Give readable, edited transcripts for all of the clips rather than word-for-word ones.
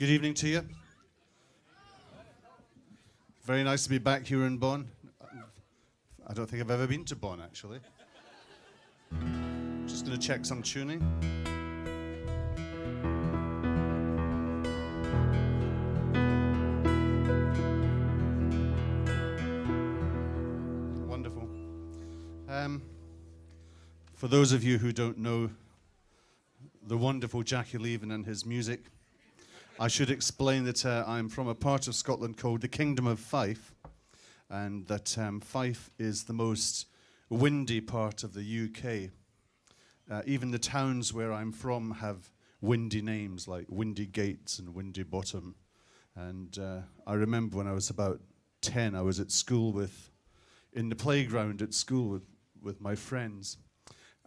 Good evening to you. Very nice to be back here in Bonn. I don't think I've ever been to Bonn, actually. Just going to check some tuning. Wonderful. For those of you who don't know the wonderful Jackie Leven and his music, I should explain that I'm from a part of Scotland called the Kingdom of Fife, and that Fife is the most windy part of the UK. Even the towns where I'm from have windy names like Windy Gates and Windy Bottom. And I remember when I was about 10, I was at school in the playground at school with my friends,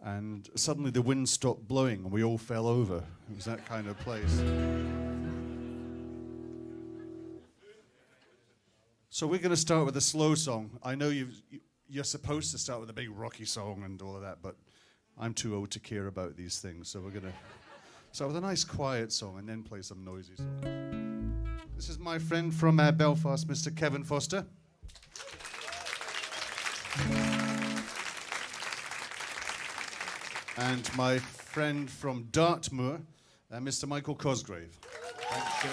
and suddenly the wind stopped blowing and we all fell over. It was that kind of place. So we're going to start with a slow song. I know you're supposed to start with a big rocky song and all of that, but I'm too old to care about these things. So we're going to start with a nice quiet song and then play some noisy songs. This is my friend from Belfast, Mr. Kevin Foster. And my friend from Dartmoor, Mr. Michael Cosgrave. Thanks,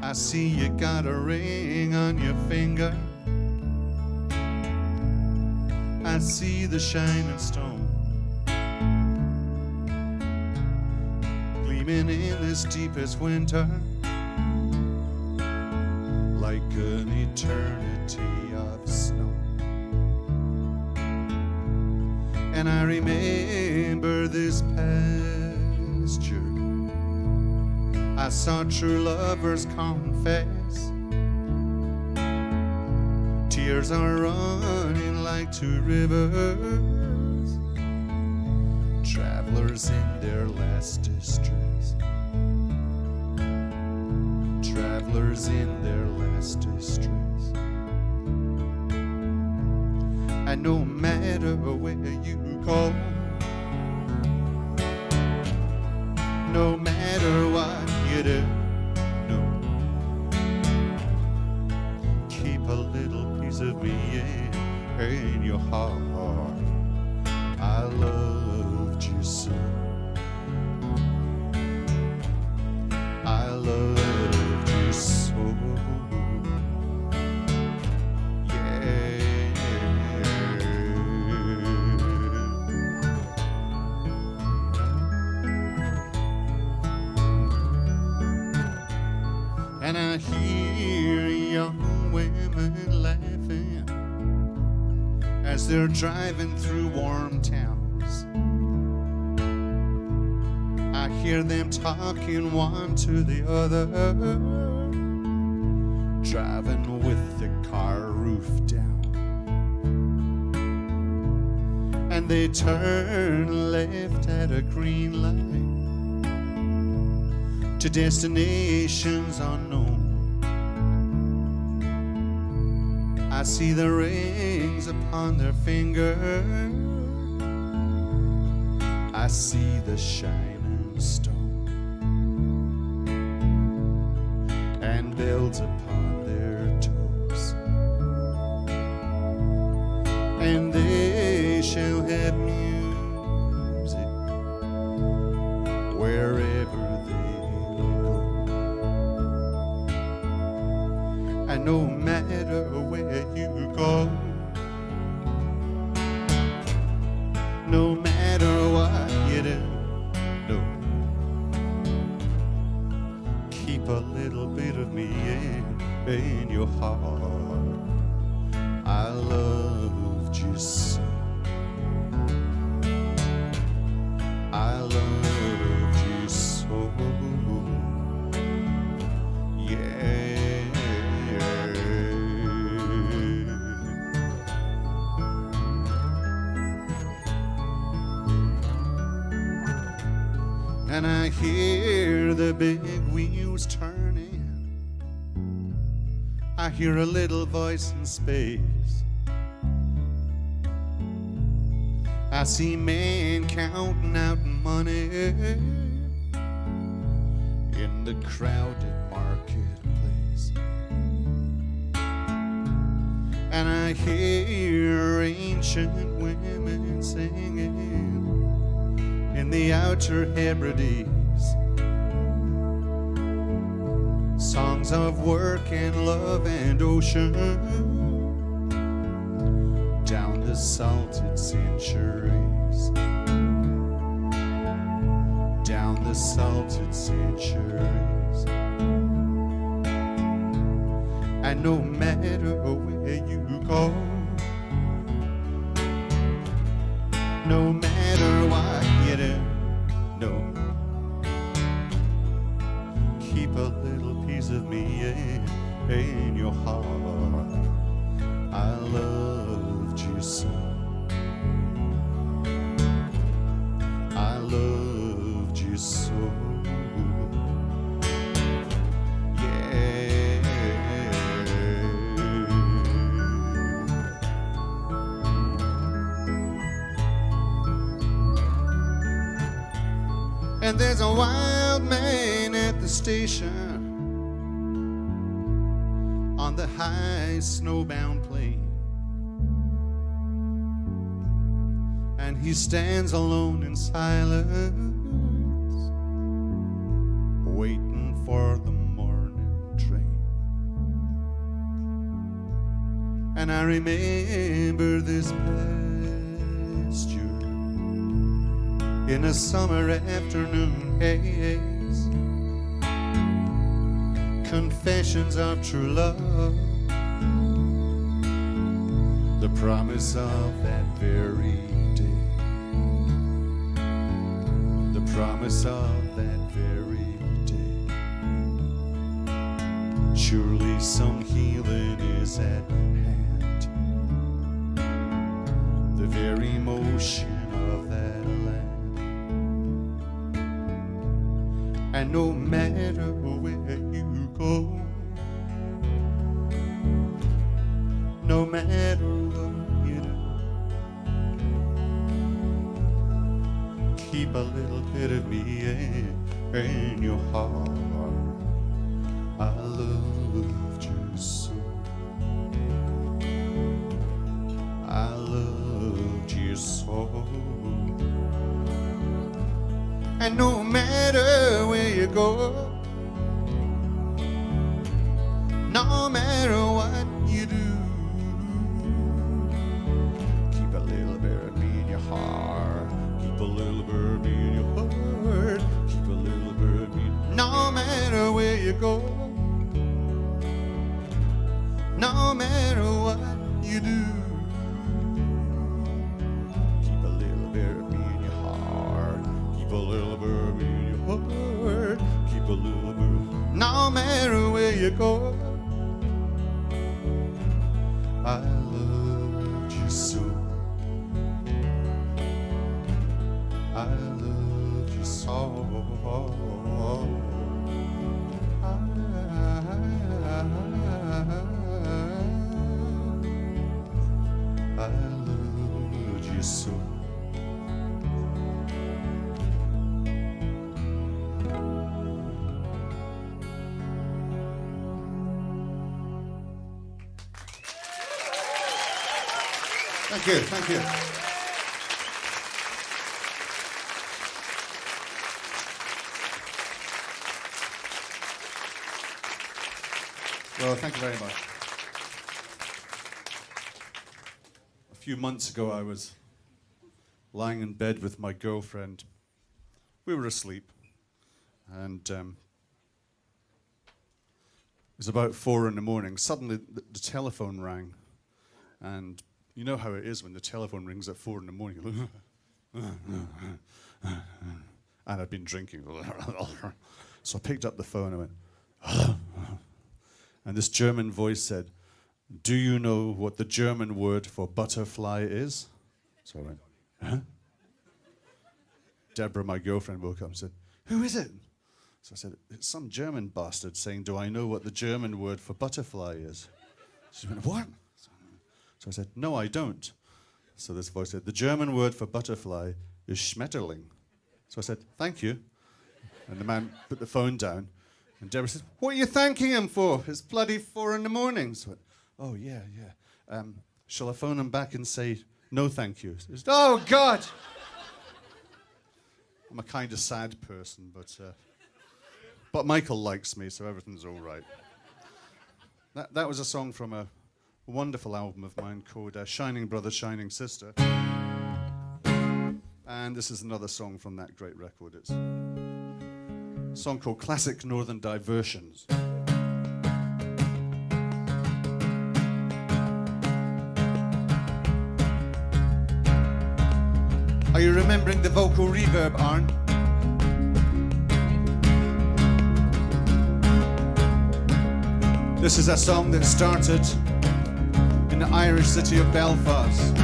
I see you got a ring on your finger. I see the shining stone gleaming in this deepest winter like an eternity of snow. And I remember this pasture I saw true lovers confess. Tears are running like two rivers, travelers in their last distress, travelers in their last distress. And no matter where you go, no matter what you do, no, keep a little piece of me in your heart. I loved you so, I loved you so, yeah. And I hear young women laughing as they're driving through warm towns. I hear them talking one to the other, driving with the car roof down. And they turn left at a green light to destinations unknown. I see the rings upon their fingers, I see the shining stone, and bells upon their toes, and they shall have music wherever and no matter where you go, no matter what you do, no, keep a little bit of me in your heart. I loved you so, and I hear the big wheels turning. I hear a little voice in space. I see men counting out money in the crowded marketplace. And I hear ancient women singing in the Outer Hebrides, songs of work and love and ocean, down the salted centuries, down the salted centuries. And no matter where you go, no matter what you do, no, keep a little piece of me in your heart. I loved you so, I loved you so. And there's a wild man at the station on the high snowbound plain, and he stands alone in silence, waiting for the morning train. And I remember this pasture in a summer afternoon haze, confessions of true love, the promise of that very day, the promise of that very day. Surely some healing is at hand, the very motion of that land. And no matter where you go, no matter what you do, keep a little bit of me in your heart. I loved you so, I loved you so. And no matter where you go, no matter what you do, keep a little bit of me in your heart. Keep a little bit of me in your heart. Keep a little bit of me. No matter where you go, no matter what you do, keep a little bit of me in your heart. Keep a little bit of me in your heart. Keep a little bit. No matter where you go, I loved you so, I loved you so. I loved you so. Thank you, thank you. Well, thank you very much. A few months ago, I was lying in bed with my girlfriend. We were asleep, and it was about 4 a.m. Suddenly, the telephone rang, and you know how it is when the telephone rings at 4 a.m. And I'd been drinking. So I picked up the phone and I went, and this German voice said, "Do you know what the German word for butterfly is?" So I went, "Huh?" Deborah, my girlfriend, woke up and said, who is it? So I said, it's some German bastard saying, do I know what the German word for butterfly is? She went, what? So I said, no, I don't. So this voice said, the German word for butterfly is Schmetterling. So I said, thank you. And the man put the phone down. And Deborah said, what are you thanking him for? It's bloody 4 a.m. So I went, oh, yeah. Shall I phone him back and say, no, thank you? Said, oh, God! I'm a kind of sad person, but Michael likes me, so everything's all right. That was a song from a wonderful album of mine called Shining Brother, Shining Sister. And this is another song from that great record. It's a song called Classic Northern Diversieons. Are you remembering the vocal reverb, Arne? This is a song that started in the Irish city of Belfast.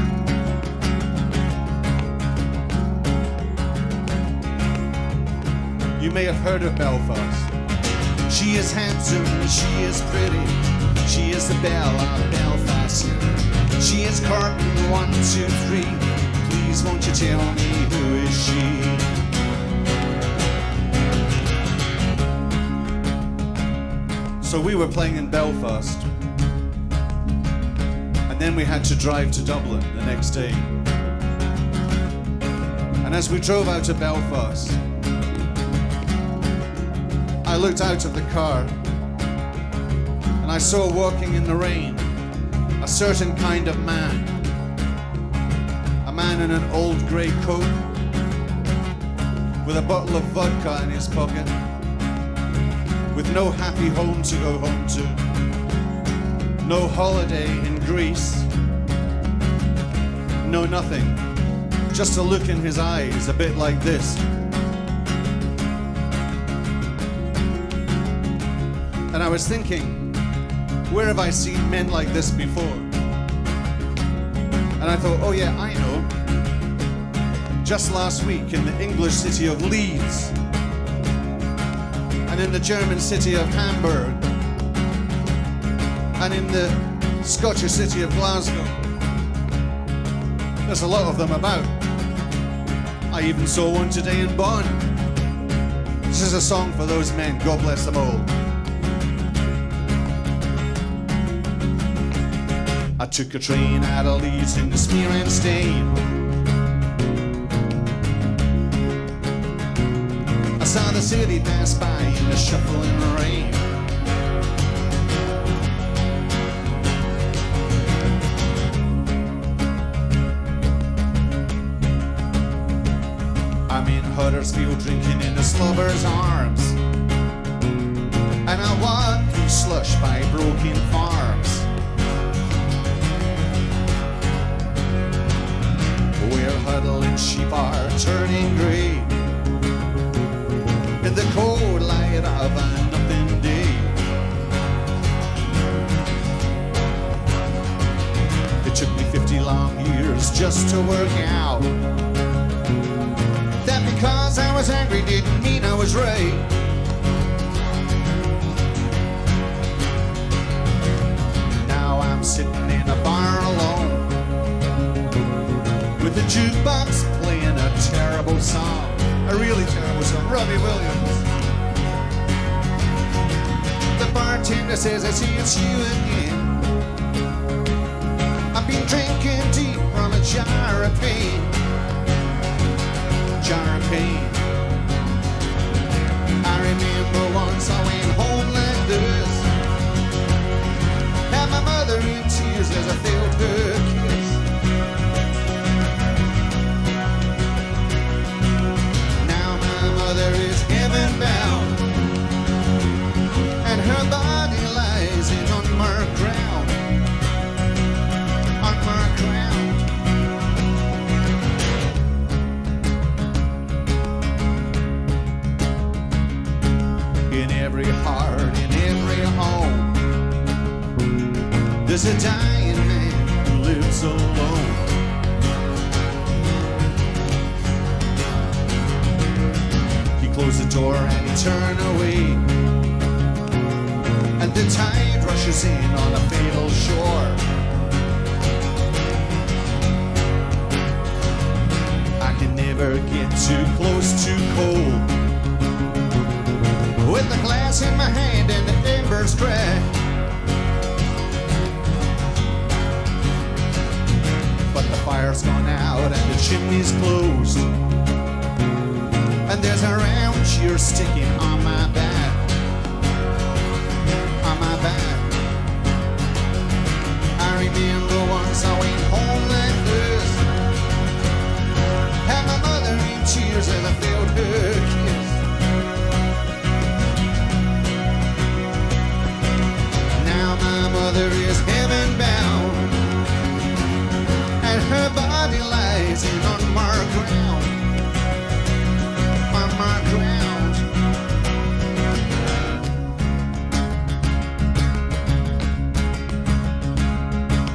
You may have heard of Belfast. She is handsome, she is pretty, she is the belle of Belfast. She is curtain 1, 2, 3. Please won't you tell me who is she? So we were playing in Belfast, and then we had to drive to Dublin the next day. And as we drove out of Belfast, I looked out of the car and I saw walking in the rain a certain kind of man. A man in an old grey coat with a bottle of vodka in his pocket, with no happy home to go home to, no holiday in Greece, no nothing, just a look in his eyes a bit like this. And I was thinking, where have I seen men like this before? And I thought, oh yeah, I know. Just last week in the English city of Leeds, and in the German city of Hamburg, and in the Scottish city of Glasgow. There's a lot of them about. I even saw one today in Bonn. This is a song for those men, God bless them all. I took a train out of Leeds into Smear and Stain. I saw the city pass by in the shuffling rain. I'm in Huddersfield drinking in the slubber's arms, and I walk through slush by broken farms. Where huddling sheep are turning grey in the cold light of a nothing day. It took me 50 long years just to work out that because I was angry didn't mean I was right. Now I'm sitting in a bar alone with the jukebox playing a terrible song, a really terrible song, Robbie Williams. The bartender says, I see it's you again. I've been drinking deep from a jar of pain. Jar of pain. I remember once I went home like this, had my mother in tears as I felt her kiss. Mother is heaven bound, and her body lies in unmarked ground, unmarked ground. In every heart, in every home, there's a dying man who lives alone. close the door and he turn away. And the tide rushes in on a fatal shore. I can never get too close to cold. With the glass in my hand and the embers crack. But the fire's gone out and the chimney's closed. And there's a round cheer sticking on my back. On my back. I remember once I went home like this. Had my mother in tears as I felt her kiss. Now my mother is heaven bound, and her body lies in unmarked ground. Unmarked ground.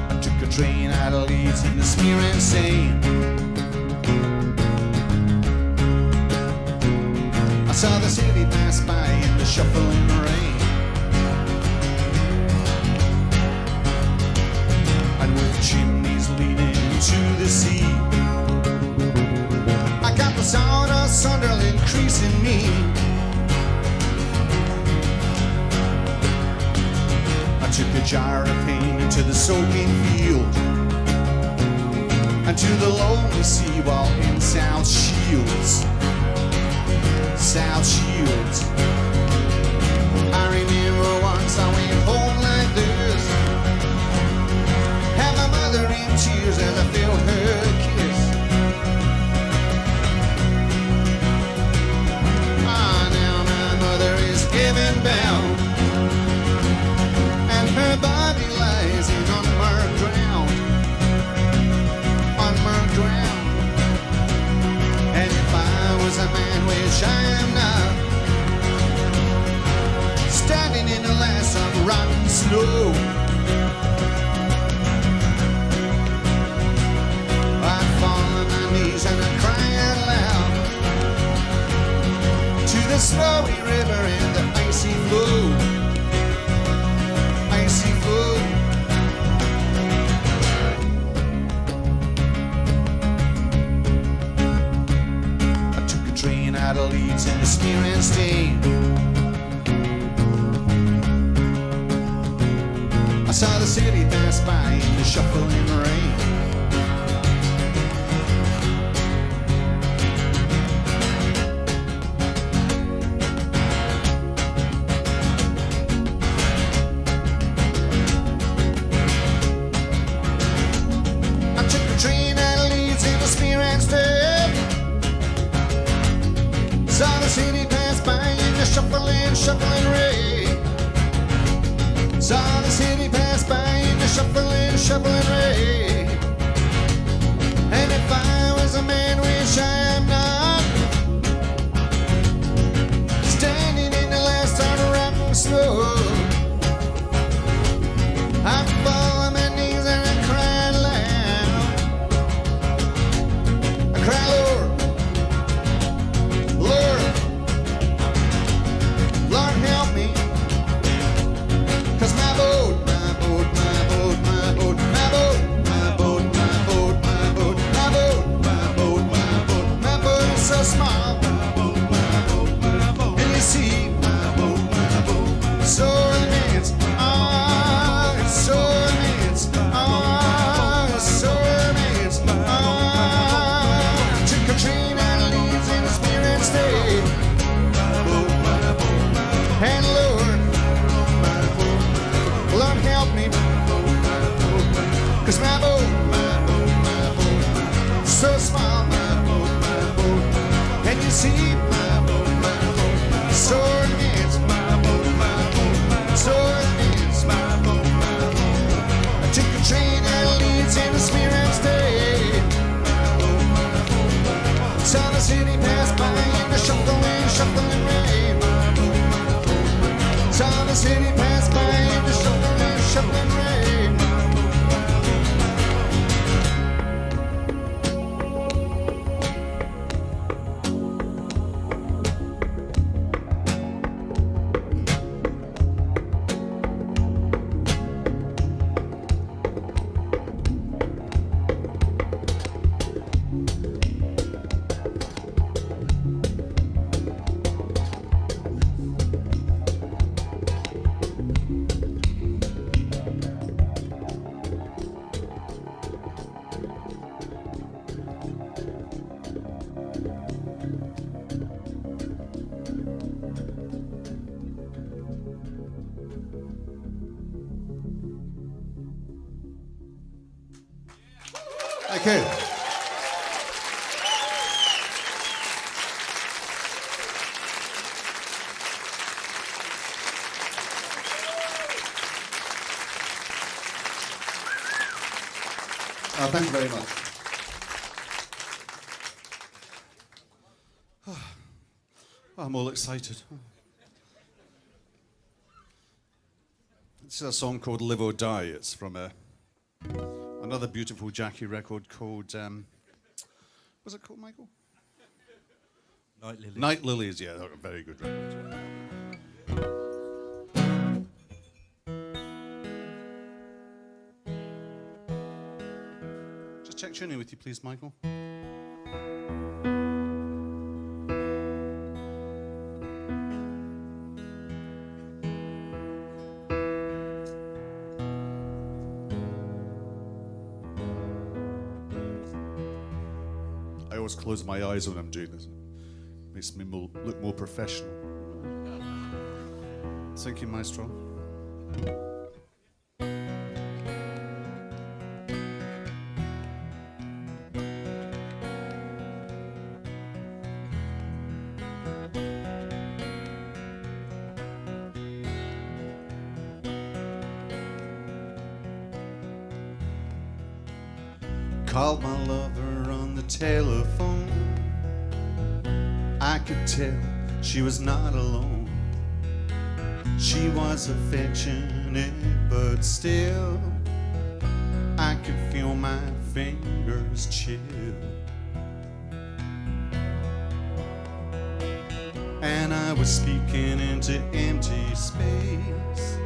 I took a train out of Leeds in the smear and stain. I saw the city pass by in the shuffling rain. And with chimneys leading to the sea, I got the sound of Sunderland creasing me. I took a jar of pain into the soaking field, and to the lonely seawall in South Shields. South Shields. I remember once I went home like this. Had my mother in tears as I felt her kiss. Ah, now my mother is heaven bound, and her body lies in unmarked ground. Unmarked ground. And if I was a man, which I am not, standing in the last of rotten snow, I'd fall on my knees and I'd cry out loud to the snowy river and the icy flow. Icy flow. Out of Leeds in the smear and stain. I saw the city pass by in the shuffling rain. I took a train out of Leeds in the smear and stain. Saw the city pass by in the shuffling rain. Saw the city pass by in the shuffling rain. And if I was a man, which I am not, standing in the last of the rotten snow, I'd fall on my knees and I'd cry loud. I cry, Lord. Lord help me, 'cause my boat, my boat, my boat, my boat, my boat, my boat, my boat, my boat, my boat, my boat, my boat, my boat is so small. And you see, my boat, so immense, oh, it's so immense, oh, it's so immense, oh. Took a train out of Leeds in the smear and stayed. And Lord help me, 'cause my boat, so small, and you see, so immense, so immense. I took a train out of Leeds in the smear and stayed. Saw the city pass by in the shuffling rain. Saw the city pass by in the shuffling rain. Thank you. Thank you very much. I'm all excited. This is a song called Live or Die. It's from another beautiful Jackie record called, what's it called, Michael? Night Lilies. Night Lilies, yeah, a very good record. Just check tuning with you, please, Michael. I always close my eyes when I'm doing this. It makes me look more professional. Thank you, Maestro. Called my lover on the telephone. I could tell she was not alone. She was affectionate, but still I could feel my fingers chill. And I was speaking into empty space.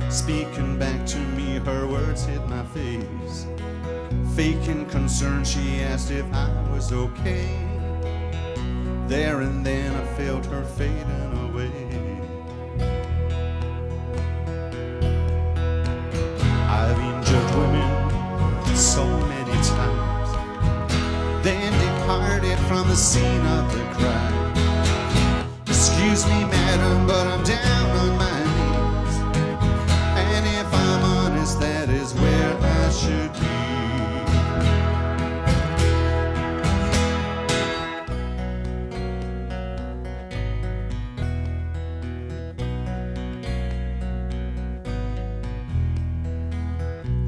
Speaking back to me, her words hit my face. Faking concern, she asked if I was okay. There and then I felt her fading away. I've injured women so many times, then departed from the scene of the crime. Excuse me, madam, but I'm down on my knees, and if I'm honest, that is where I should be.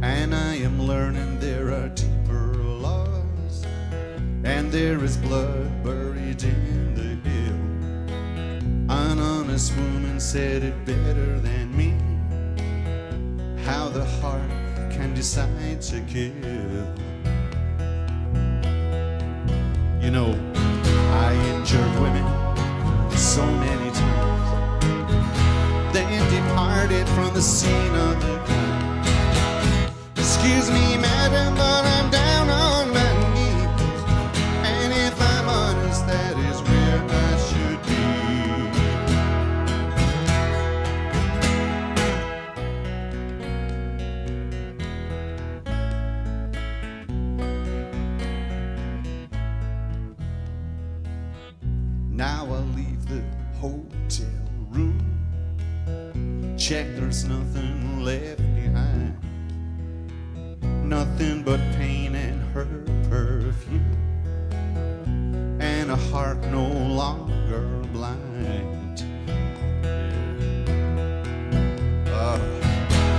And I am learning there are deeper laws, and there is blood buried in the hill. An honest woman said it better than me, how the heart can decide to kill. You know, I injured women so many times, then departed from the scene of the crime. Excuse me, madam, but I'm down on my knees, and if I'm honest, that is where I should be. Now I'll leave the hotel room, check there's nothing left behind. Nothing but pain and her perfume, and a heart no longer blind.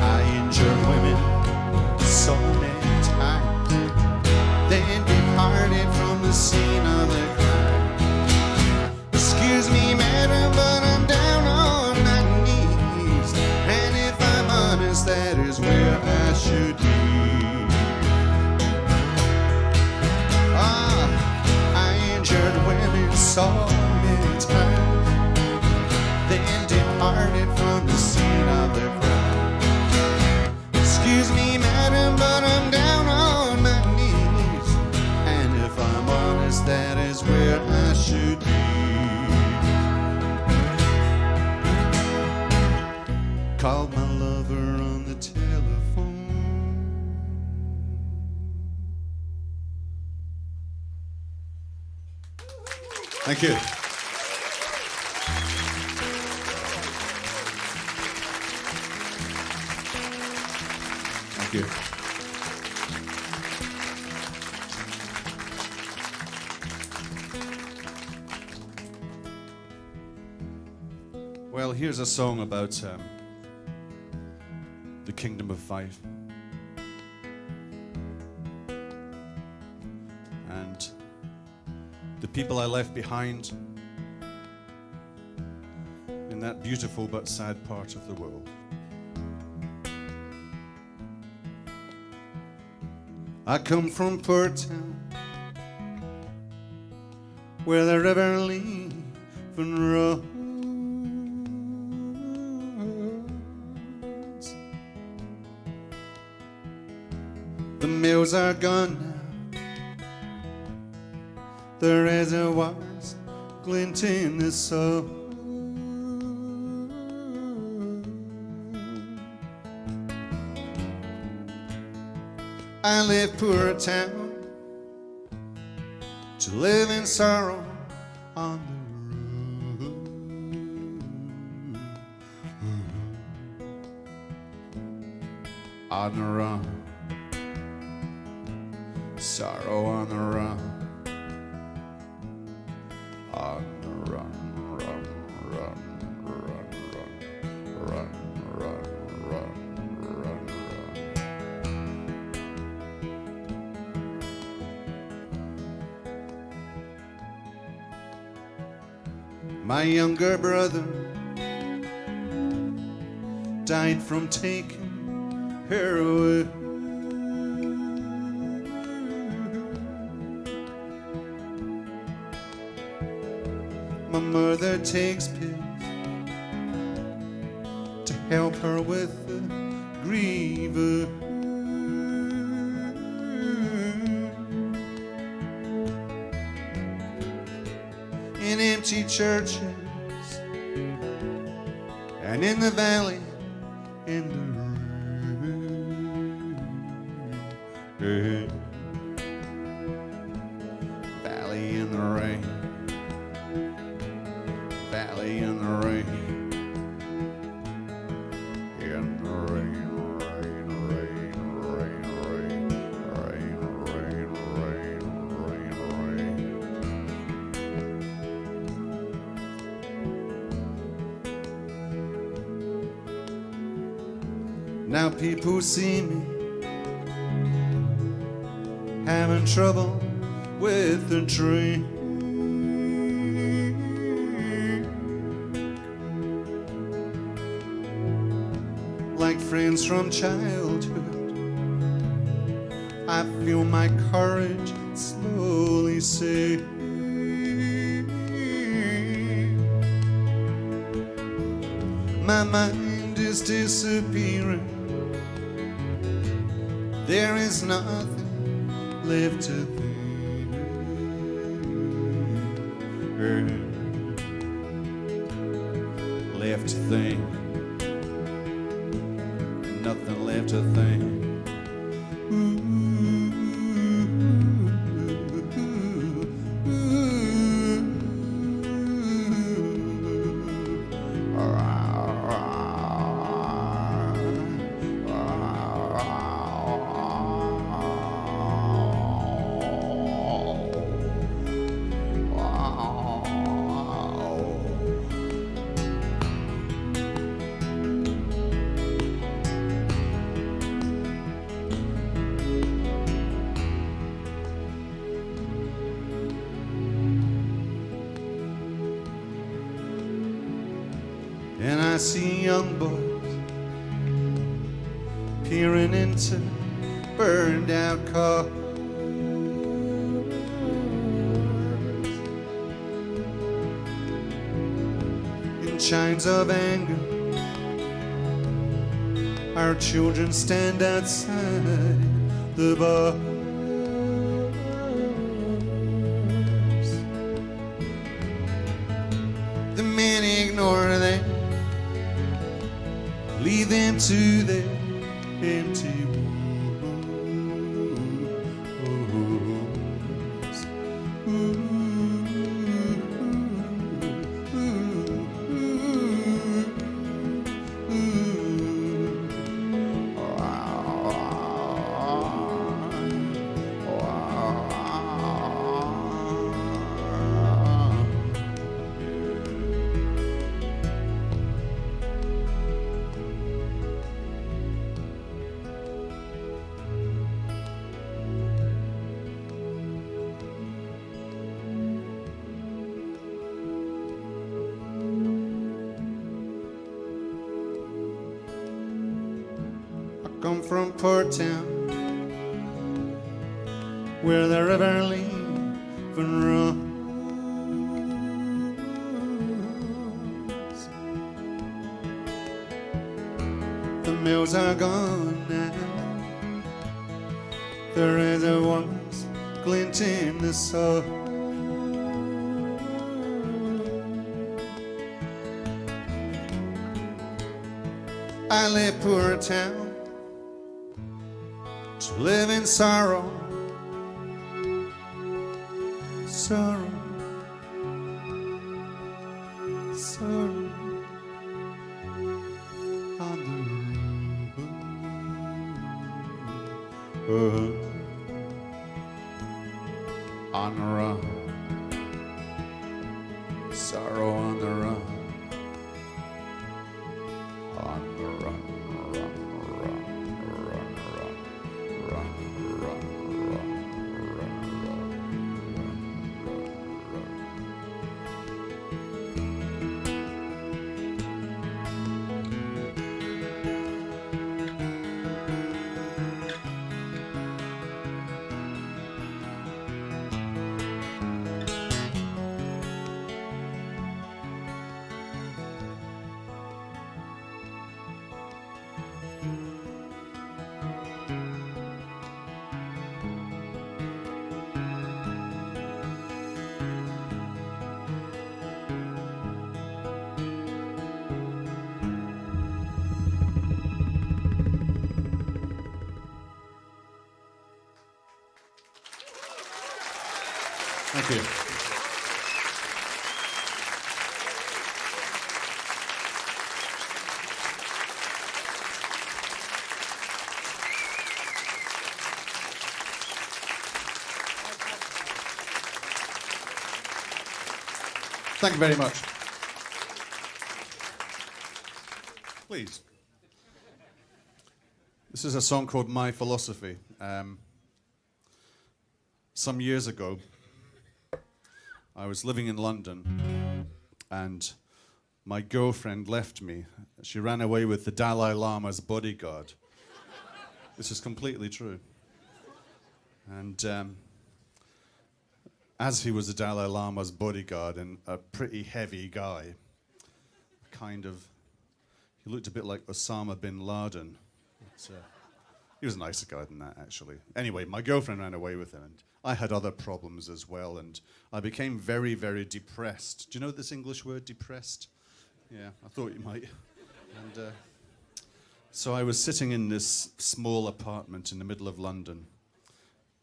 I injured women so many times, then departed from the scene of the crime. Excuse me, madam, but I'm down on my knees, and if I'm honest, that is where I should be. Women so many times, then departed from the scene of the crime. Excuse me, madam, but I'm down on my knees, and if I'm honest, that is where I should be. Called my lover on the telephone. Thank you. Thank you. Well, here's a song about the Kingdom of Fife. And the people I left behind in that beautiful but sad part of the world. I come from Poortoun, where the river Leven runs. The mills are gone now, the reservoirs glint in the sun. I left Poortown to live in sorrow on the road. On the run, sorrow on the run. On the run, run, run, run, run, run, run, run, run. My younger brother died from taking heroin. My mother takes pills to help her with the grief. In empty churches and in the valley in the rain. Valley in the rain. Valley in the rain. In the rain, rain, rain, rain, rain, rain, rain, rain, rain, rain. Now people see me having trouble with the train. Like friends from childhood, I feel my courage slowly sink. My mind is disappearing. There is nothing left to think. Left to think. Nothing left to think. And I see young boys peering into burned out cars. In chimes of anger, our children stand outside the bars. The men ignore them, leave them to their empty wounds. from Poortoun, where the river Leven runs. The mills are gone now, the reservoirs glint in the sun. I left Poortown to live in sorrow, sorrow, sorrow on the run, on the run, sorrow on the run. Thank you. Thank you very much. Please. This is a song called My Philosophy. Some years ago, I was living in London, and my girlfriend left me. She ran away with the Dalai Lama's bodyguard. This is completely true. And as he was the Dalai Lama's bodyguard and a pretty heavy guy, he looked a bit like Osama bin Laden. He was a nicer guy than that, actually. Anyway, my girlfriend ran away with him, and I had other problems as well, and I became very, very depressed. Do you know this English word, depressed? Yeah, I thought you might. And so I was sitting in this small apartment in the middle of London,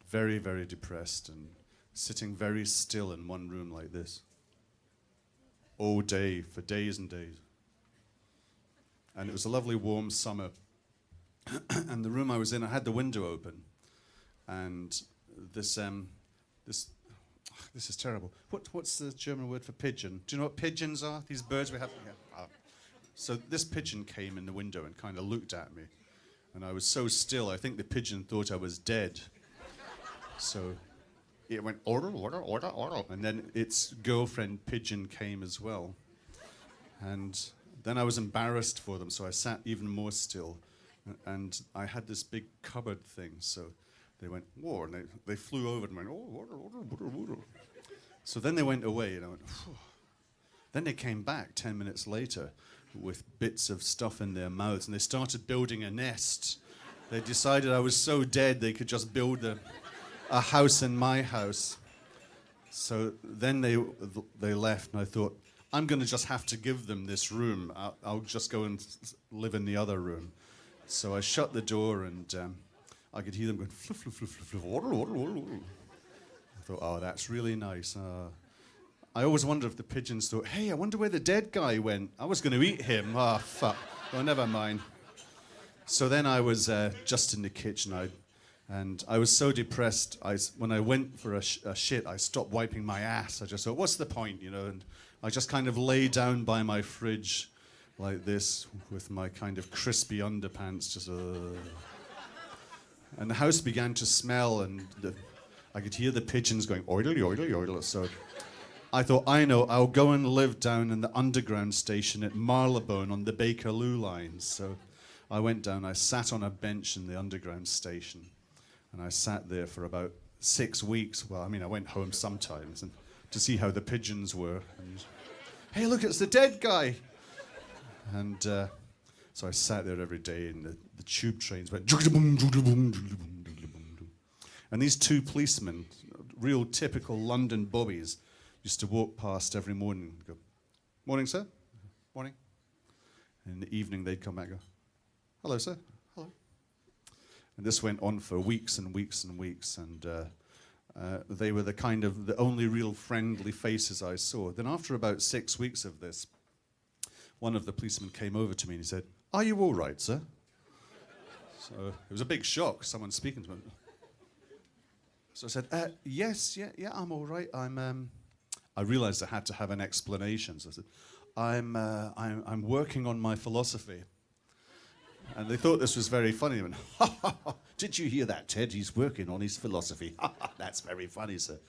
very, very depressed, and sitting very still in one room like this, all day, for days and days. And it was a lovely warm summer, and the room I was in, I had the window open, and this is terrible. What's the German word for pigeon? Do you know what pigeons are? These birds we have. Yeah. So this pigeon came in the window and kind of looked at me, and I was so still. I think the pigeon thought I was dead. So it went order, order, order, order, and then its girlfriend pigeon came as well, and then I was embarrassed for them, so I sat even more still, and I had this big cupboard thing, so. They went, whoa, and they flew over and went, oh, water, water, water, water. So then they went away, and I went, phew. Then they came back 10 minutes later with bits of stuff in their mouths, and they started building a nest. They decided I was so dead they could just build a house in my house. So then they left, and I thought, I'm going to just have to give them this room. I'll just go and live in the other room. So I shut the door, and I could hear them going, fluff, fluff, fluff, fluff, fluff, water, water, water, water. I thought, oh, that's really nice. I always wondered if the pigeons thought, hey, I wonder where the dead guy went. I was going to eat him. Ah, fuck. Oh, never mind. So then I was just in the kitchen, and I was so depressed. When I went for a shit, I stopped wiping my ass. I just thought, what's the point, you know? And I just kind of lay down by my fridge like this with my kind of crispy underpants, just. And the house began to smell, and I could hear the pigeons going, oidly, oidly, oidly. So I thought, I know, I'll go and live down in the underground station at Marylebone on the Bakerloo line. So I went down, I sat on a bench in the underground station, and I sat there for about 6 weeks. Well, I mean, I went home sometimes and to see how the pigeons were. And, hey, look, it's the dead guy. And so I sat there every day, and the tube trains went. And these two policemen, real typical London bobbies, used to walk past every morning and go, "Morning, sir. Morning." And in the evening, they'd come back and go, "Hello, sir. Hello." And this went on for weeks and weeks and weeks, and they were the only real friendly faces I saw. Then after about 6 weeks of this, one of the policemen came over to me and he said, "Are you all right, sir?" So it was a big shock, someone speaking to me. So I said, "Yes, yeah, I'm all right. I realized I had to have an explanation. So I said, I'm working on my philosophy." And they thought this was very funny. They went, "Ha, ha, ha. Did you hear that, Ted? He's working on his philosophy. That's very funny, sir.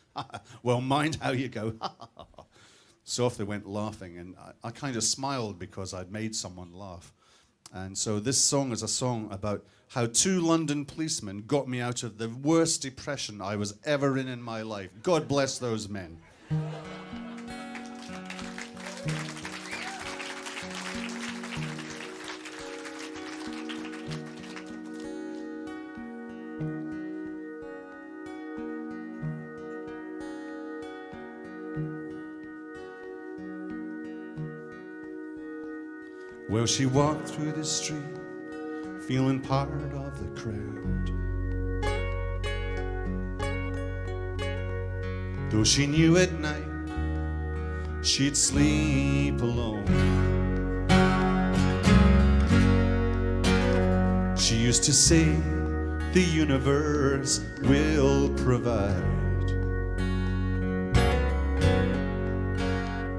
Well, mind how you go." So off they went laughing, and I kind of smiled because I'd made someone laugh. And so this song is a song about how 2 London policemen got me out of the worst depression I was ever in my life. God bless those men. Well, she walked through the street, feeling part of the crowd. Though she knew at night she'd sleep alone. She used to say, "The universe will provide."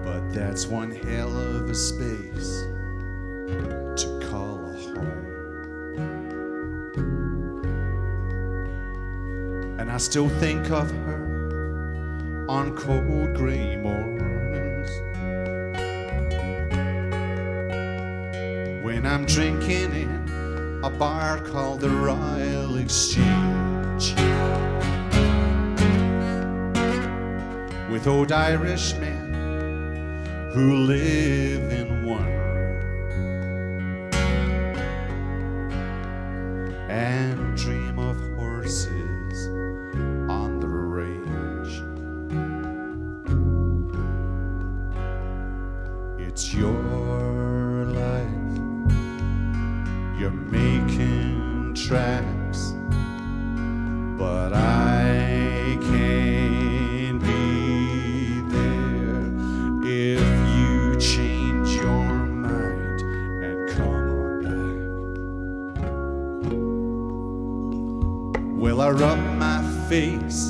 But that's one hell of a space to call a home. And I still think of her on cold grey mornings, when I'm drinking in a bar called the Royal Exchange, with old Irishmen who live in one room and dream of horses on the range. It's your life, you're making tracks, but I can't be there if you change your mind and come on back. Well, I rubbed my face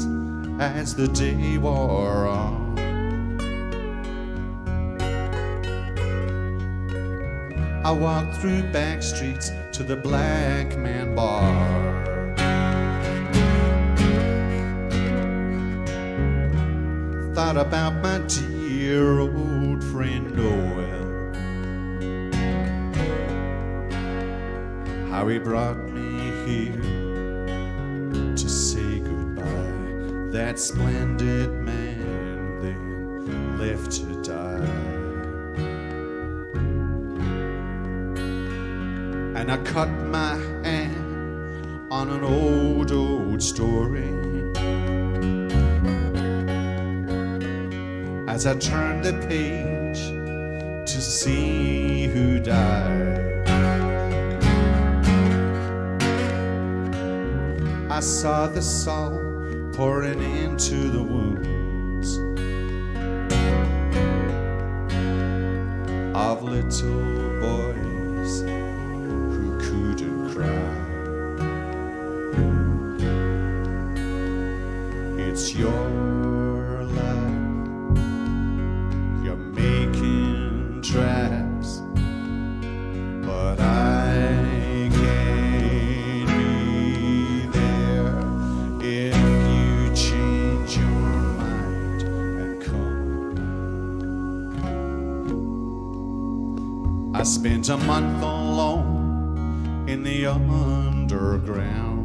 as the day wore on. I walked through back streets to the Black Man Bar. Thought about my dear old friend Noel, how he brought me here to say goodbye. That splendid man then left to die. And I cut my hand on an old story as I turned the page to see who died. I saw the salt pouring into the wounds of little boys who couldn't cry. It's your life, you're making tracks, but I can't be there if you change your mind and come. I spent a month alone in the underground.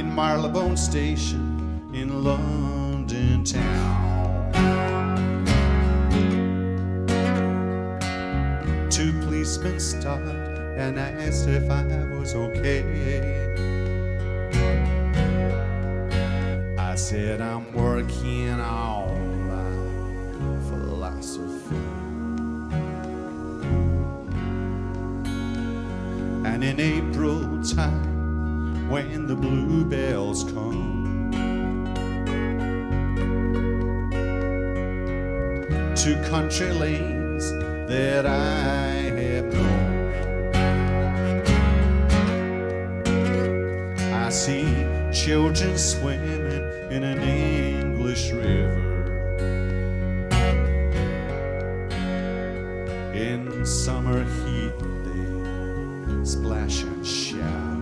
In Marylebone Station in London town, 2 policemen stopped and asked if I was okay. I said I'm working on my philosophy. And in April time, when the bluebells come, 2 country lanes that I have known, I see children swimming in an English river. In summer heat they splash and shout.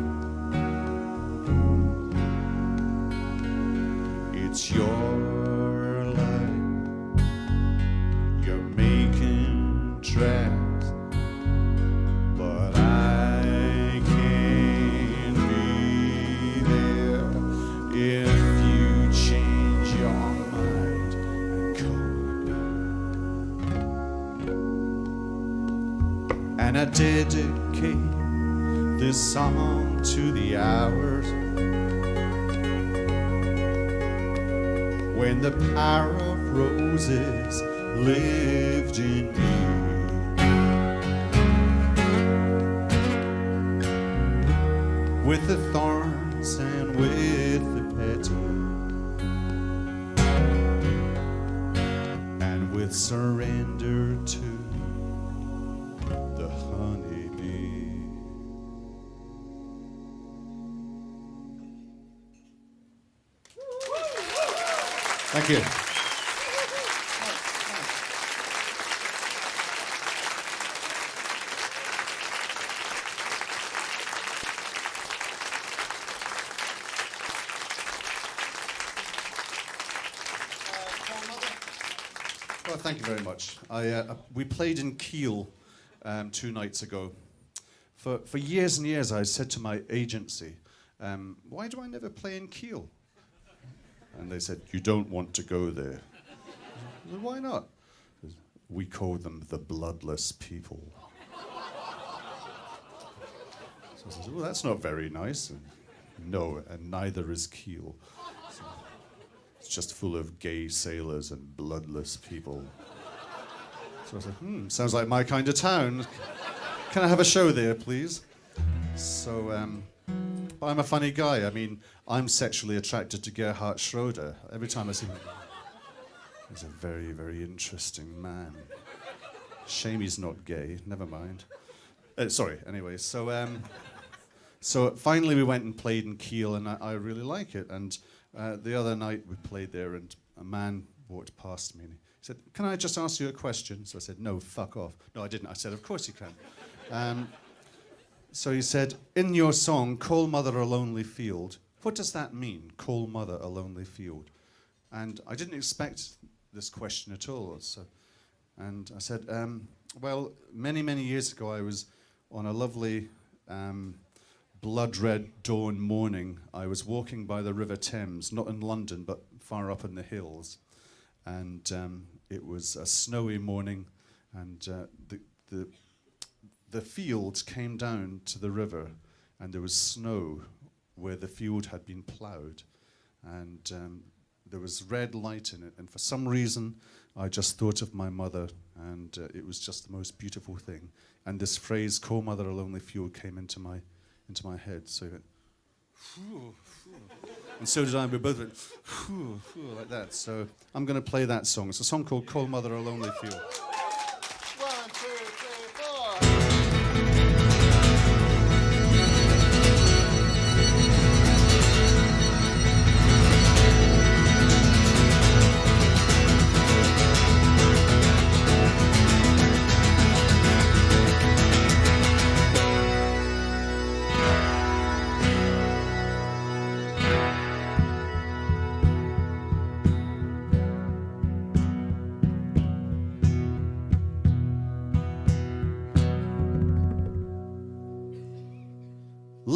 It's your life, you're making tracks, but I can't be there if you change your mind and come. And I dedicate this song to the hours when the power of roses lived in me. With the thorns and with the petals, and with surrender to the honeybee. Thank you. Well, thank you very much. We played in Kiel 2 nights ago. For years and years, I said to my agency, why do I never play in Kiel? And they said, you don't want to go there. I said, why not? We call them the bloodless people. So I said, well, that's not very nice. And, no, and neither is Kiel. So it's just full of gay sailors and bloodless people. So I said, sounds like my kind of town. Can I have a show there, please? So, but I'm a funny guy. I mean, I'm sexually attracted to Gerhard Schroeder. Every time I see him, he's a very, very interesting man. Shame he's not gay. Never mind. Sorry. Anyway, so finally we went and played in Kiel, and I really like it. And the other night we played there, and a man walked past me, and he said, "Can I just ask you a question?" So I said, "No, fuck off." No, I didn't. I said, "Of course you can." So he said, in your song, Coal Mother, a Lonely Field, what does that mean, Coal Mother, a Lonely Field? And I didn't expect this question at all. And I said, well, many, many years ago, I was on a lovely blood-red dawn morning. I was walking by the River Thames, not in London, but far up in the hills. And it was a snowy morning, and the fields came down to the river, and there was snow where the field had been ploughed, and there was red light in it, and for some reason I just thought of my mother, and it was just the most beautiful thing. And this phrase, "Coal Mother, a Lonely Field," came into my head. So it went, phew, phew. And so did I. We both went, phew, phew, like that. So I'm going to play that song. It's a song called "Coal Mother, a Lonely Field." 1, 2, 3, 4.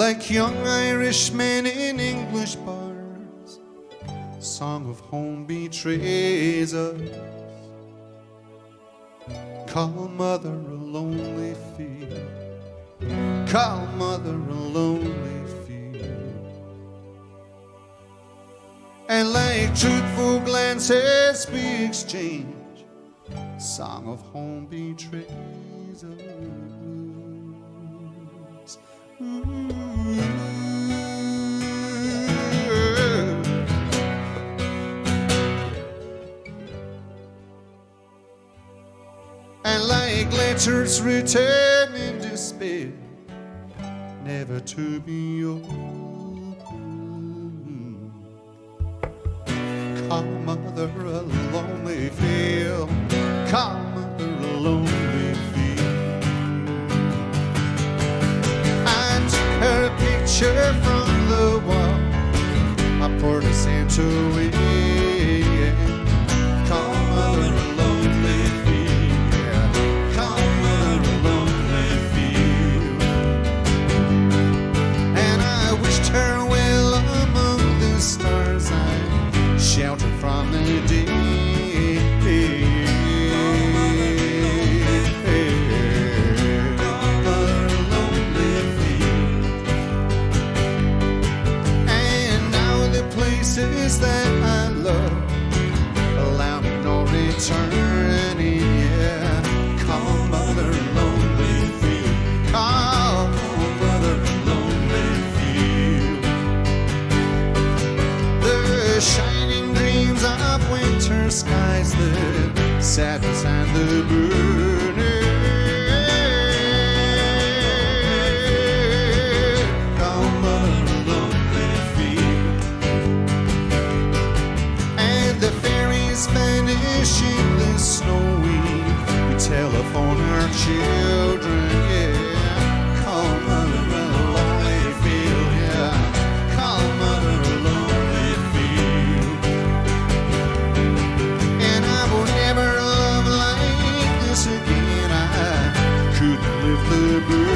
like young Irishmen in English bars. Song of home betrays us. Call mother a lonely field. Call mother a lonely field. And like truthful glances we exchange. Song of home betrays us. And like letters written in despair, never to be opened. Call mother a lonely field. Call mother a lonely field. I took her picture from the wall. I poured a Santa away. Call mother a lonely field. Yeah. Call mother a lonely field. And I wished her well among the stars. I sheltered from the day. That I love allow me no returning. Yeah, call mother lonely field. Call mother lonely field. The shining dreams of winter skies, the sadness and the burning. Call mother lonely field. The fairies vanish in the snowy. We telephone our children, yeah. Call mother a lonely field, yeah. Call mother a lonely field. And I will never love like this again. I couldn't live the burden.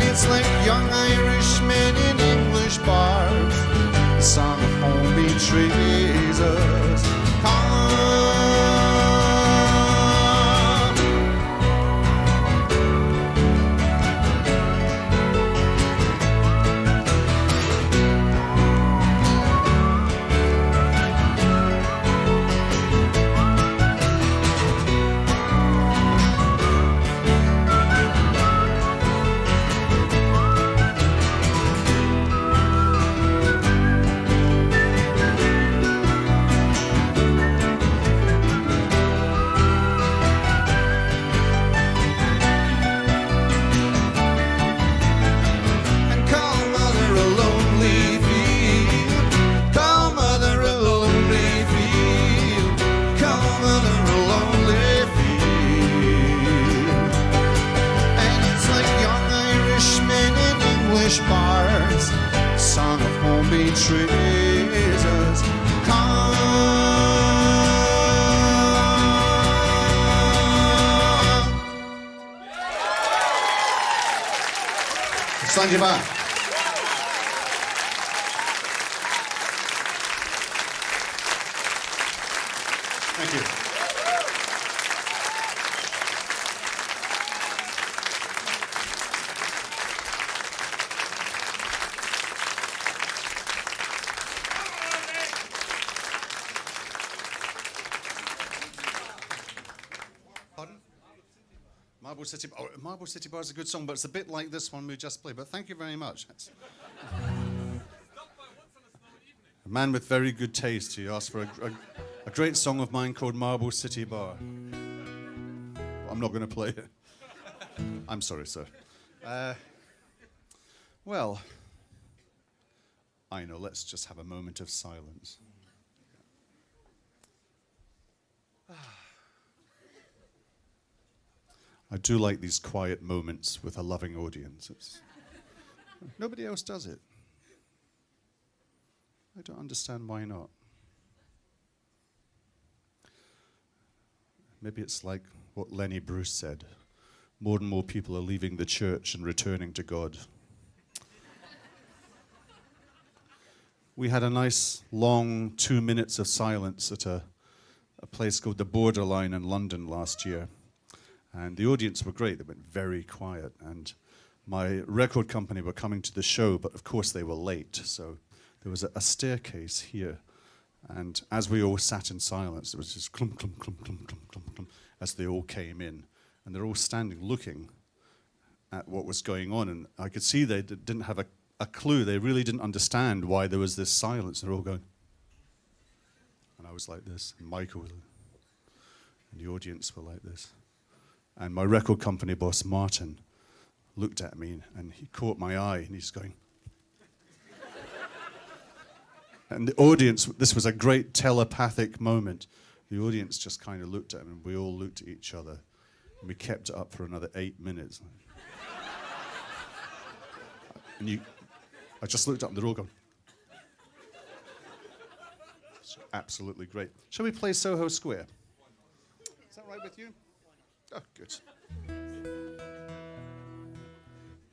It's like young Irishmen in English bars. The song of home betrays us. Bars, song of home betrays us. Sanjiva. Thank you. Marble City Bar is a good song, but it's a bit like this one we just played. But thank you very much. A man with very good taste. He asked for a great song of mine called Marble City Bar. I'm not going to play it. I'm sorry, sir. Well, I know. Let's just have a moment of silence. I do like these quiet moments with a loving audience. Nobody else does it. I don't understand why not. Maybe it's like what Lenny Bruce said. More and more people are leaving the church and returning to God. We had a nice long 2 minutes of silence at a place called the Borderline in London last year. And the audience were great. They went very quiet. And my record company were coming to the show, but of course they were late. So there was a staircase here. And as we all sat in silence, there was just clump, clump, clump, clump, clump, clump, clump, as they all came in. And they're all standing looking at what was going on. And I could see they didn't have a clue. They really didn't understand why there was this silence. They're all going. And I was like this. And Michael was like, and the audience were like this. And my record company boss, Martin, looked at me and he caught my eye and he's going. And the audience, this was a great telepathic moment. The audience just kind of looked at him and we all looked at each other. And we kept it up for another 8 minutes. And I just looked up and they're all going. It's absolutely great. Shall we play Soho Square? Is that right with you? Oh, good.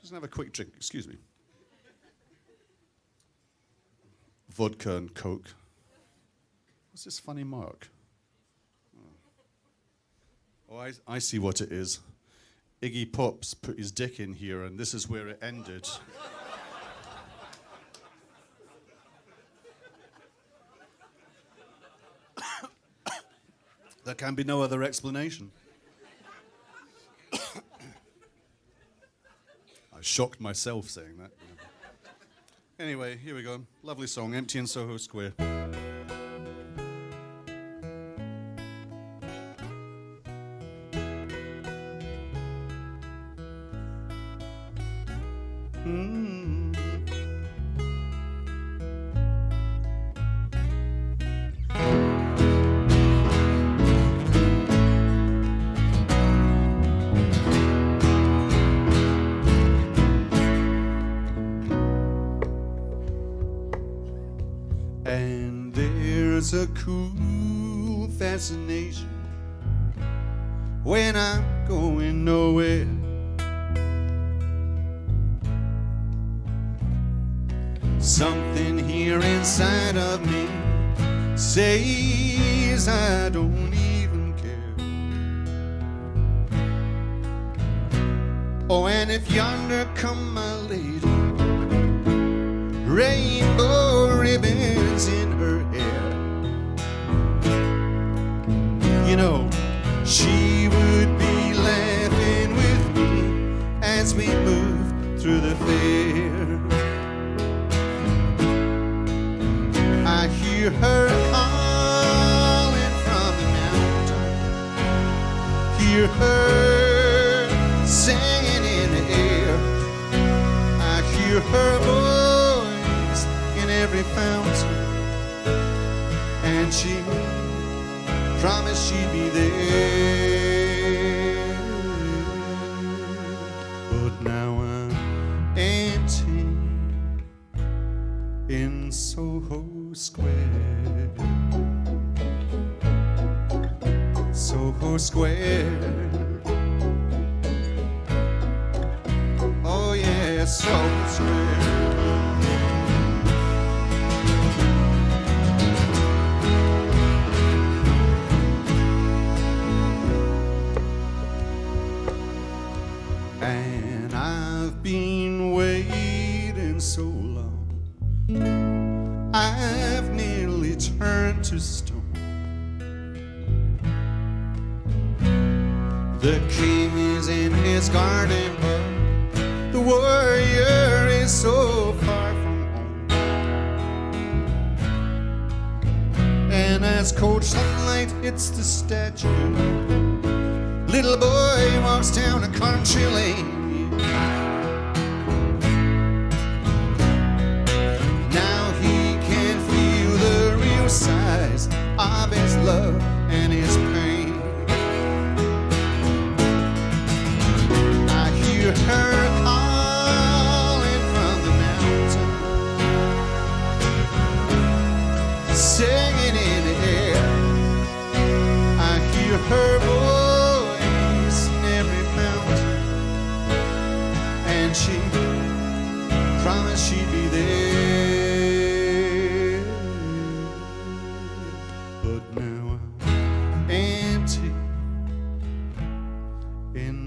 Just have a quick drink, excuse me. Vodka and Coke. What's this funny mark? Oh, I see what it is. Iggy Pop's put his dick in here and this is where it ended. There can be no other explanation. I shocked myself saying that. Anyway, here we go. Lovely song, Empty in Soho Square. And there's a cool fascination when I'm going nowhere. Something here inside of me says I don't even care. Oh, and if yonder come my lady, rainbow ribbons in her hair, you know, she would be laughing with me as we move through the fair. I hear her calling from the mountain, hear her singing in the air, I hear her voice in every fountain, and she promised she'd be there. But now I'm empty in Soho Square. Soho Square. Oh yeah, Soho Square. And I've been waiting so long, I've nearly turned to stone. The king is in his garden, but the warrior is so far from home. And as cold sunlight hits the statue, little boy walks down a country lane. Now he can feel the real size of his love and his pain. I hear her calling from the mountain, singing in the air. I hear her voice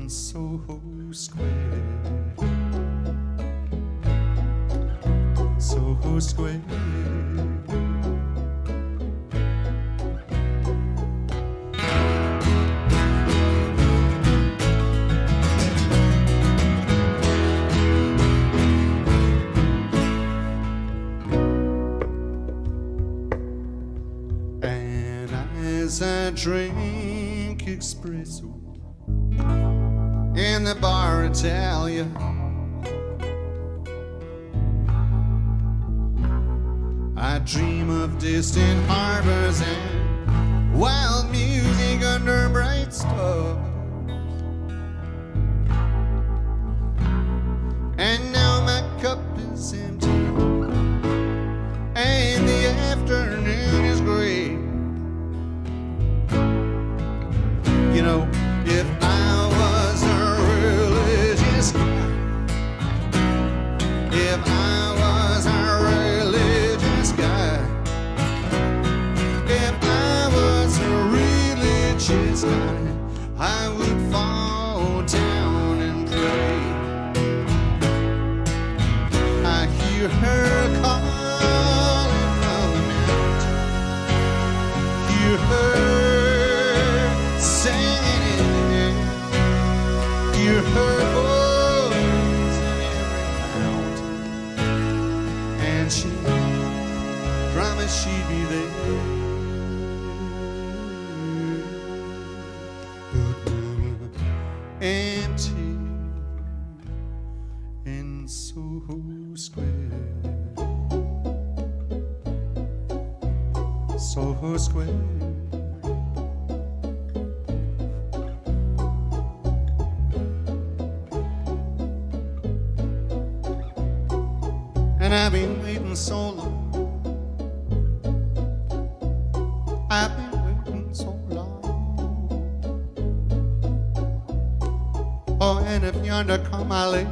in Soho Square. Soho Square. As I drink espresso in the bar Italia, I dream of distant harbors and wild music under bright stars. And now my cup is empty and the afternoon is gray. You know, if I was a religious guy, if I was a religious guy, if I was a religious guy, I would fall down and pray. I hear her calling from the mountain, hear her singing, hear her voice in every mountain, and she promised she'd be there. But now I'm empty in Soho Square. Soho Square. And I've been waiting so long. I've been waiting so long. Oh, and if yonder come my lady,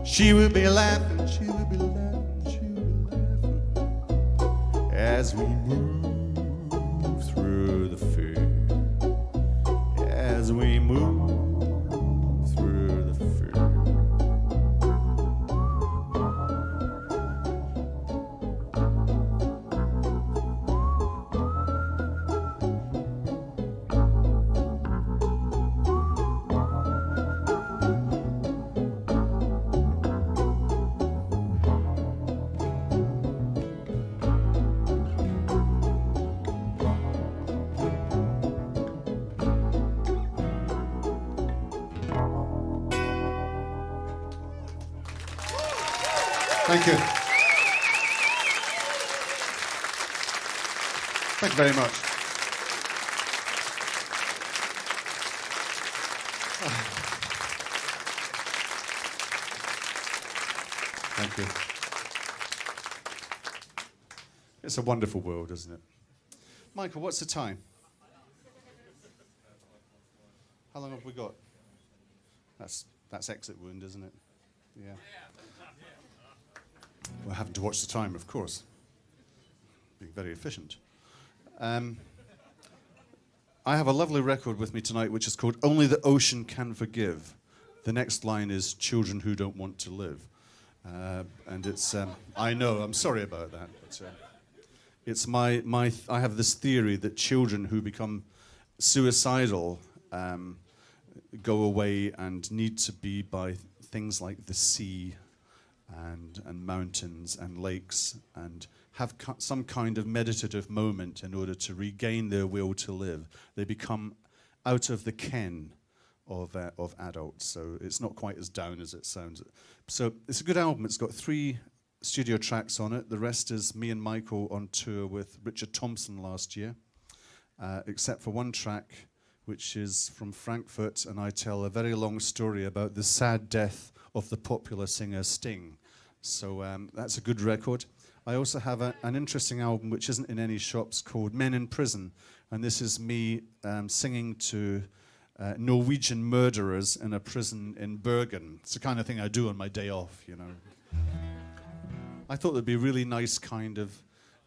she will be laughing, she will be laughing, she will be laughing as we move through the fair, as we move through the fair. Thank you. Thank you very much. Thank you. It's a wonderful world, isn't it? Michael, what's the time? How long have we got? That's exit wound, isn't it? Yeah. We're having to watch the time, of course. Being very efficient. I have a lovely record with me tonight which is called Only the Ocean Can Forgive. The next line is Children Who Don't Want to Live. And it's, I know, I'm sorry about that. But, it's I have this theory that children who become suicidal go away and need to be by things like the sea and mountains and lakes and have some kind of meditative moment in order to regain their will to live. They become out of the ken of adults, so it's not quite as down as it sounds. So it's a good album. It's got 3 studio tracks on it. The rest is me and Michael on tour with Richard Thompson last year, except for one track which is from Frankfurt, and I tell a very long story about the sad death of the popular singer Sting. So that's a good record. I also have an interesting album which isn't in any shops called Men in Prison, and this is me singing to Norwegian murderers in a prison in Bergen. It's the kind of thing I do on my day off, you know. I thought it'd be a really nice kind of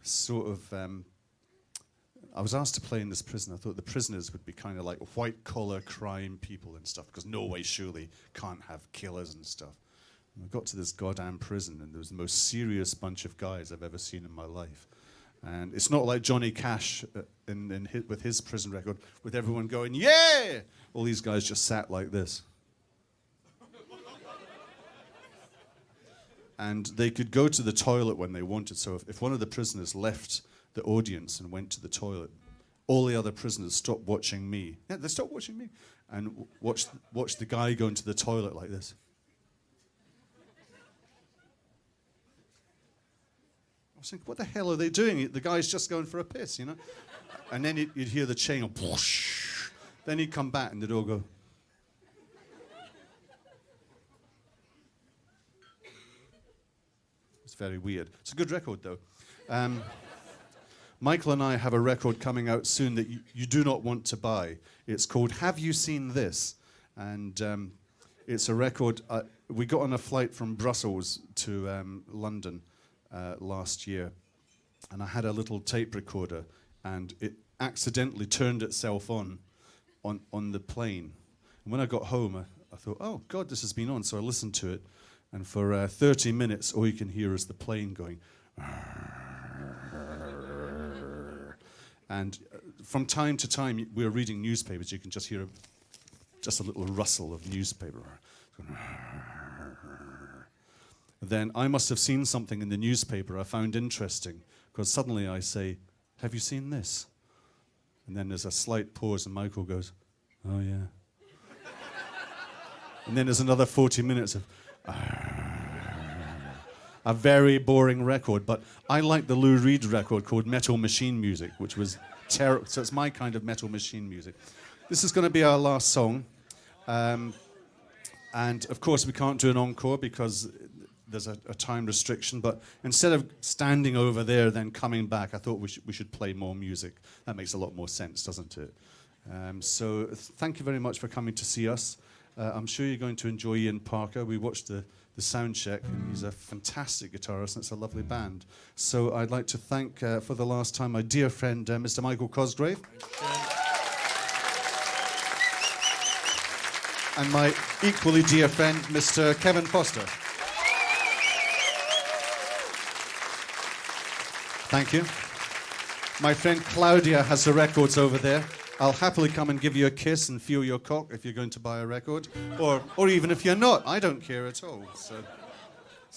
sort of I was asked to play in this prison. I thought the prisoners would be kind of like white-collar crime people and stuff, because no way, surely, can't have killers and stuff. And I got to this goddamn prison, and there was the most serious bunch of guys I've ever seen in my life. And it's not like Johnny Cash with his prison record, with everyone going, yeah! All these guys just sat like this. And they could go to the toilet when they wanted. So if one of the prisoners left the audience and went to the toilet, all the other prisoners stopped watching me. Yeah, they stopped watching me and watched the guy go into the toilet like this. I was thinking, what the hell are they doing? The guy's just going for a piss, you know? And then you'd hear the chain go, whoosh. Then he'd come back and they'd all go. It's very weird. It's a good record, though. Michael and I have a record coming out soon that you do not want to buy. It's called Have You Seen This? And it's a record. We got on a flight from Brussels to London last year, and I had a little tape recorder, and it accidentally turned itself on the plane. And when I got home, I thought, oh, God, this has been on. So I listened to it, and for 30 minutes, all you can hear is the plane going. And from time to time, we're reading newspapers. You can just hear just a little rustle of newspaper. Then I must have seen something in the newspaper I found interesting, because suddenly I say, have you seen this? And then there's a slight pause, and Michael goes, oh, yeah. And then there's another 40 minutes of a very boring record, but I like the Lou Reed record called Metal Machine Music, which was terrible. So it's my kind of metal machine music. This is going to be our last song. And of course, we can't do an encore because there's a time restriction, but instead of standing over there then coming back, I thought we should play more music. That makes a lot more sense, doesn't it? So thank you very much for coming to see us. I'm sure you're going to enjoy Ian Parker. We watched the sound check, and he's a fantastic guitarist, and it's a lovely band. So I'd like to thank, for the last time, my dear friend, Mr. Michael Cosgrave. And my equally dear friend, Mr. Kevin Foster. Thank you. My friend Claudia has the records over there. I'll happily come and give you a kiss and feel your cock if you're going to buy a record. Or even if you're not, I don't care at all. So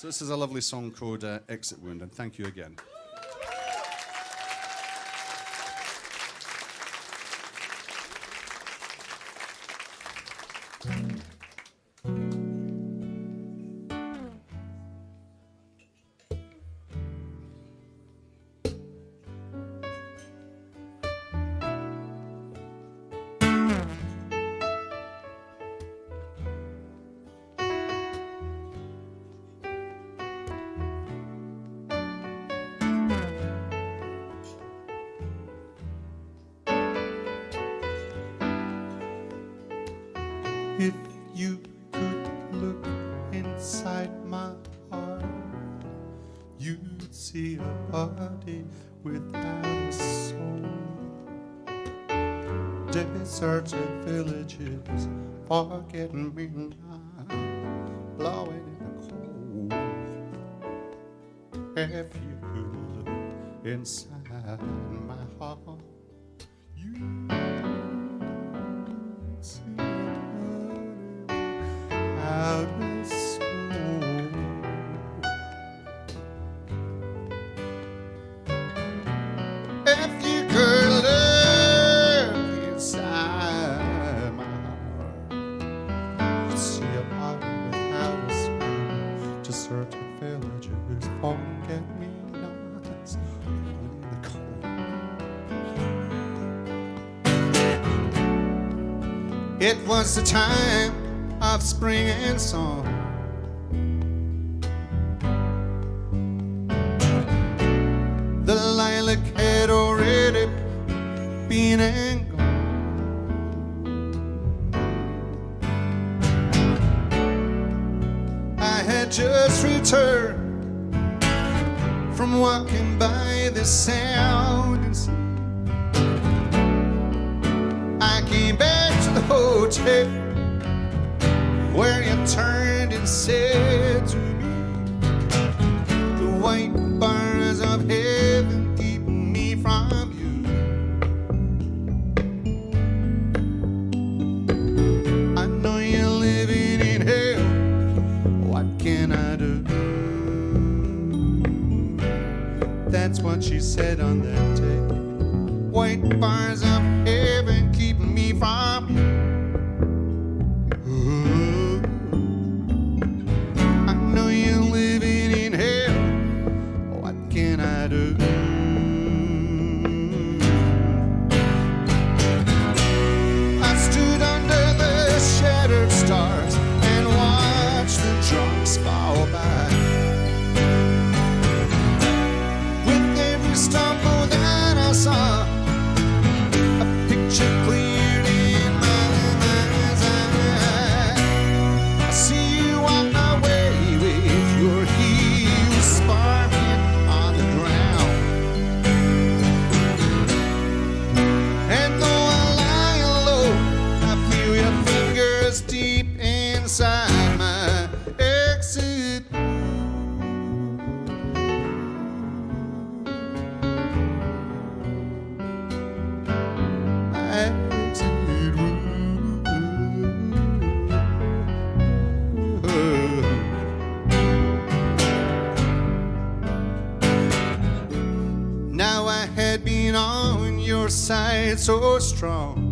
this is a lovely song called Exit Wound, and thank you again. If you could look inside my heart, you'd see a body without a soul. Deserted villages, forgetting me now, blowing in the cold. If you could look inside my heart, you'd see out of soul. If you could look inside my heart, you'd see a body without a soul. Deserted villages, forget-me-nots, in the cold. It was the time of spring and song. The lilac had already been and gone. I had just returned from walking by the sound and sea. hotel where you turned and said to me, the white bars of heaven keep me from you. I know you're living in hell. What can I do? That's what she said on that day. White bars of heaven keep me from you. Ooh. I know you're living in hell. What can I do? I stood under the shattered stars and watched the drunks fall by. With every stumble that I saw, a picture cleared in my mind's eye. I see you on my way with your heels sparking on the ground. And though I lie low, I feel your fingers deep inside my exit. Now I had been on your side so strong.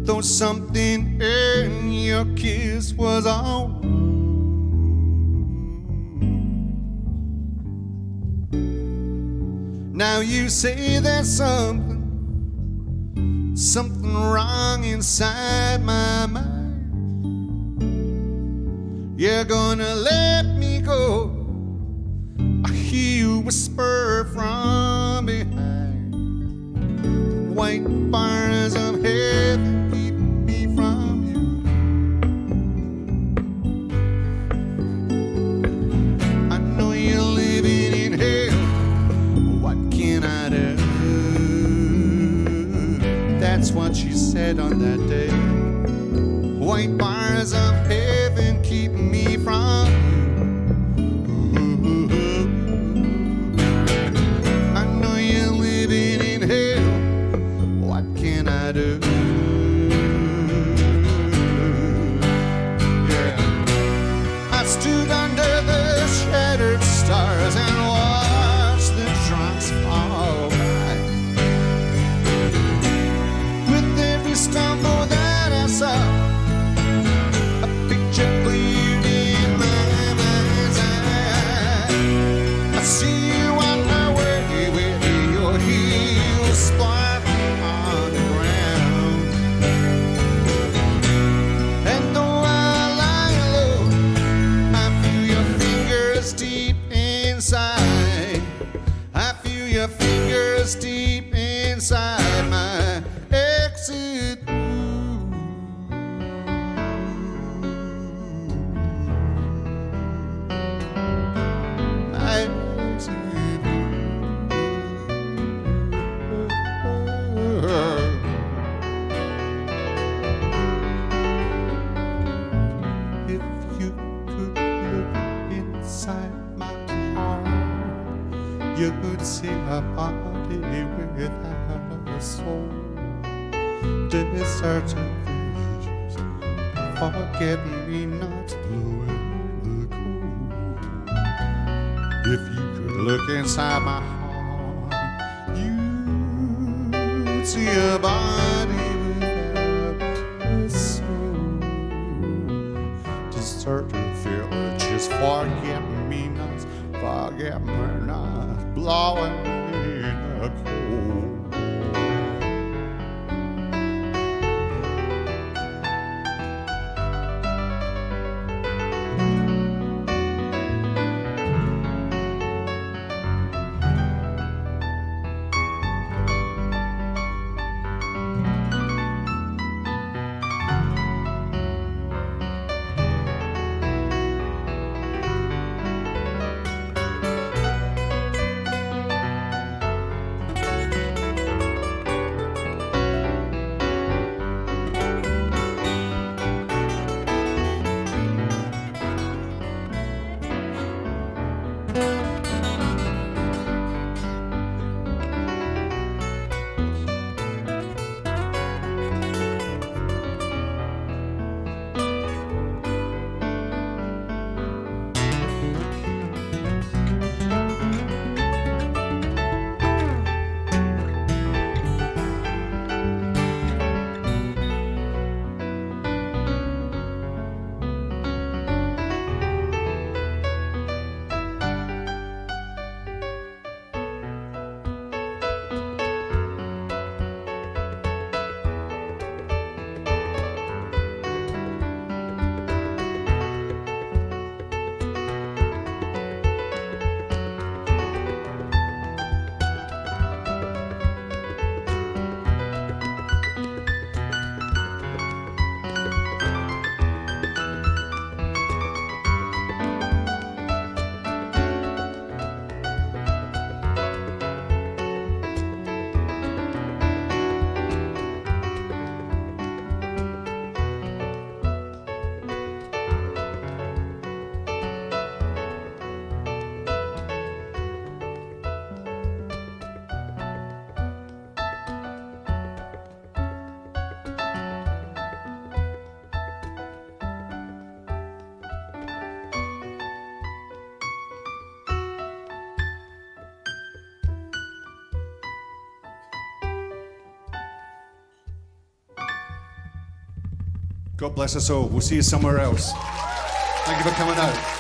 Though something in your kiss was all wrong. Now you say there's something wrong inside my mind. You're gonna let me go. I hear you whisper from behind. White bars of heaven keep me from you. I know you're living in hell. What can I do? That's what she said on that day. White bars of heaven keep me from you. I know you're living in hell. What can I do? Yeah. I stood under the shattered stars and watched the drunks fall by. With every stumble that I saw, a picture cleared in my mind's eye. I see you on my way with your heels sparking on the ground. And though I lie low, I feel your fingers deep inside. I feel your fingers deep inside my exit. If you could look inside my heart, you could see a body without a soul. Deserted visions, forget me not blowing the cold. If you could look inside my heart, you'd see a body without a soul. Deserted villages, forget me not blowing in the cold. God bless us all. We'll see you somewhere else. Thank you for coming out.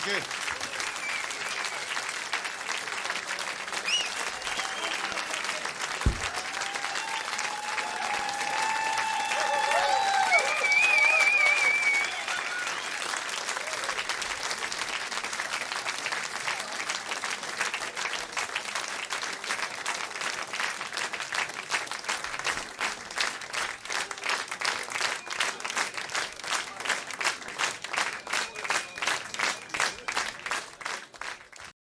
Good.